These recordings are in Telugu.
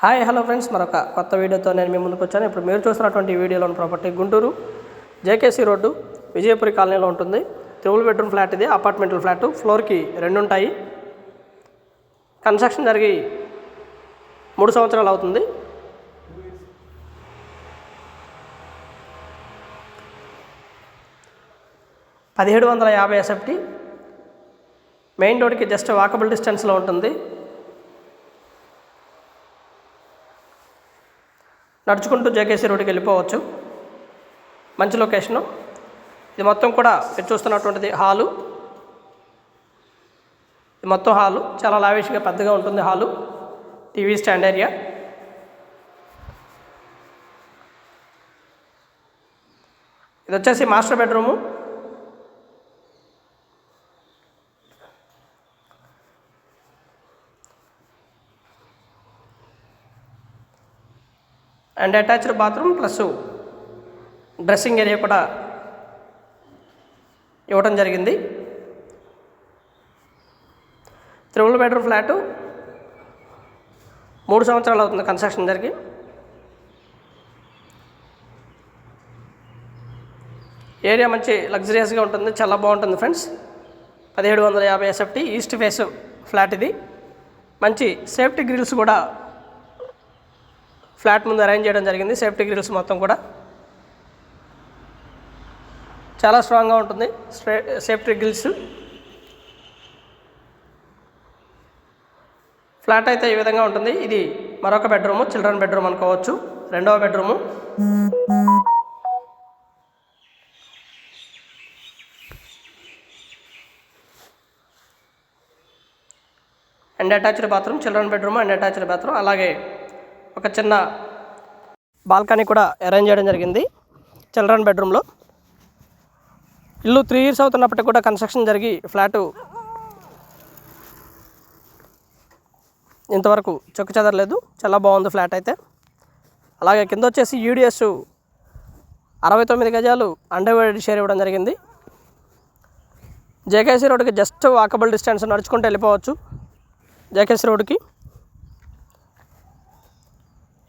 హాయ్ హలో ఫ్రెండ్స్, మరొక కొత్త వీడియోతో నేను మీ ముందుకు వచ్చాను. ఇప్పుడు మీరు చూస్తున్నటువంటి వీడియోలోని property Guntur JKC road Vijayapuri కాలనీలో ఉంటుంది. 3 బెడ్రూమ్ ఫ్లాట్ ఇది. అపార్ట్మెంటల్ ఫ్లాట్, ఫ్లోర్కి 2 ఉంటాయి. కన్స్ట్రక్షన్ జరిగి 3 సంవత్సరాలు అవుతుంది. $1750 ఎస్ఎఫ్టీ. మెయిన్ రోడ్కి జస్ట్ వాకబుల్ డిస్టెన్స్లో ఉంటుంది. నడుచుకుంటూ జేకేసీ రోడ్డుకి వెళ్ళిపోవచ్చు. మంచి లొకేషను. ఇది మొత్తం కూడా మీరు చూస్తున్నటువంటిది హాలు. ఇది మొత్తం హాలు చాలా లావిష్గా పెద్దగా ఉంటుంది. Hall, TV stand area. ఇది వచ్చేసి master bedroom. And attached bathroom plus dressing area కూడా ఇవ్వడం జరిగింది. 3 బెడ్రూమ్ ఫ్లాటు, 3 సంవత్సరాలు అవుతుంది కన్స్ట్రక్షన్ జరిగి. ఏరియా మంచి లగ్జరియస్గా ఉంటుంది, చాలా బాగుంటుంది friends. 1750 SFT. East face flat ఇది. మంచి సేఫ్టీ గ్రిల్స్ కూడా ఫ్లాట్ ముందు అరేంజ్ చేయడం జరిగింది. సేఫ్టీ గ్రిల్స్ మొత్తం కూడా చాలా స్ట్రాంగ్గా ఉంటుంది. Safety grills. ఫ్లాట్ అయితే ఈ విధంగా ఉంటుంది. ఇది మరొక బెడ్రూము, చిల్డ్రన్ బెడ్రూమ్ అనుకోవచ్చు. 2వ bedroom. And attached bathroom, children bedroom and attached bathroom. అలాగే ఒక చిన్న బాల్కనీ కూడా అరేంజ్ చేయడం జరిగింది చిల్డ్రన్ బెడ్రూమ్లో. ఇల్లు 3 years అవుతున్నప్పటికీ కూడా కన్స్ట్రక్షన్ జరిగి ఫ్లాటు ఇంతవరకు చెక్కు చెదరలేదు. చాలా బాగుంది ఫ్లాట్ అయితే. అలాగే కింద వచ్చేసి యూడిఎస్ 69 గజాలు అండర్గ్రౌండ్ షేర్ ఇవ్వడం జరిగింది. జేకేసీ రోడ్డుకి జస్ట్ వాకబుల్ డిస్టెన్స్, నడుచుకుంటూ వెళ్ళిపోవచ్చు జేకేసీ రోడ్డుకి.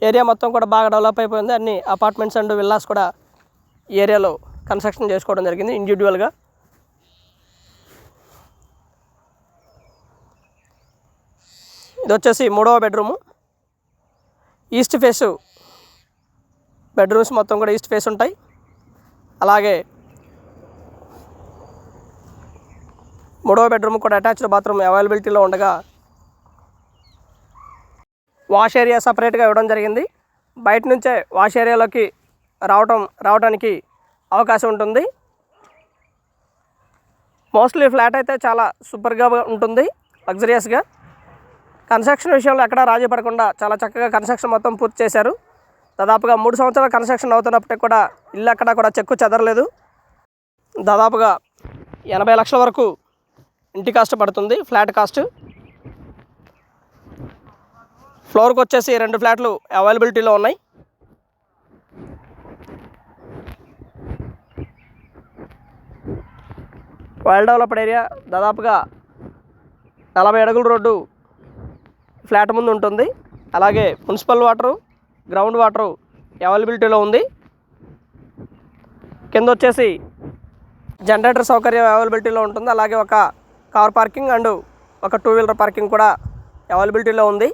ఏరియా మొత్తం కూడా బాగా డెవలప్ అయిపోయింది. అన్ని అపార్ట్మెంట్స్ అండ్ విల్లాస్ కూడా ఈ ఏరియాలో కన్స్ట్రక్షన్ చేసుకోవడం జరిగింది ఇండివిజువల్గా. ఇది వచ్చేసి 3వ బెడ్రూము. ఈస్ట్ ఫేస్ బెడ్రూమ్స్ మొత్తం కూడా ఈస్ట్ ఫేస్ ఉంటాయి. అలాగే 3వ బెడ్రూమ్ కూడా అటాచ్డ్ బాత్రూమ్ అవైలబిలిటీలో ఉండగా వాష్ ఏరియా సపరేట్గా ఇవ్వడం జరిగింది. బయట నుంచే వాష్ ఏరియాలోకి రావడానికి అవకాశం ఉంటుంది. మోస్ట్లీ ఫ్లాట్ అయితే చాలా సూపర్గా ఉంటుంది, లగ్జరియస్గా. కన్స్ట్రక్షన్ విషయంలో ఎక్కడా రాజీ పడకుండా చాలా చక్కగా కన్స్ట్రక్షన్ మొత్తం పూర్తి చేశారు. దాదాపుగా 3 సంవత్సరాల కన్స్ట్రక్షన్ అవుతున్నప్పటికీ కూడా ఇల్లు ఎక్కడా కూడా చెక్కు చెదరలేదు. దాదాపుగా 80 లక్షల వరకు ఇంటి కాస్ట్ పడుతుంది, ఫ్లాట్ కాస్ట్. ఫ్లోర్కి వచ్చేసి 2 ఫ్లాట్లు అవైలబిలిటీలో ఉన్నాయి. Well developed area. దాదాపుగా 40 అడుగుల రోడ్డు ఫ్లాట్ ముందు ఉంటుంది. అలాగే మున్సిపల్ వాటరు, గ్రౌండ్ వాటరు అవైలబిలిటీలో ఉంది. కింద వచ్చేసి జనరేటర్ సౌకర్యం అవైలబిలిటీలో ఉంటుంది. అలాగే ఒక కార్ పార్కింగ్ అండ్ ఒక 2 వీలర్ పార్కింగ్ కూడా అవైలబిలిటీలో ఉంది.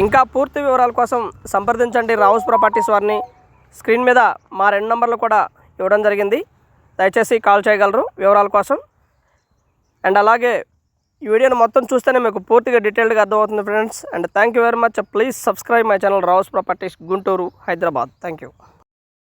ఇంకా పూర్తి వివరాల కోసం సంప్రదించండి రావుస్ ప్రాపర్టీస్ వారిని. స్క్రీన్ మీద మా 2 నంబర్లు కూడా ఇవ్వడం జరిగింది, దయచేసి కాల్ చేయగలరు వివరాల కోసం. అండ్ అలాగే ఈ వీడియోని మొత్తం చూస్తేనే మీకు పూర్తిగా డీటెయిల్డ్గా అర్థమవుతుంది friends. And thank you very much. Please subscribe my channel Rao's properties Guntur, Hyderabad. Thank you.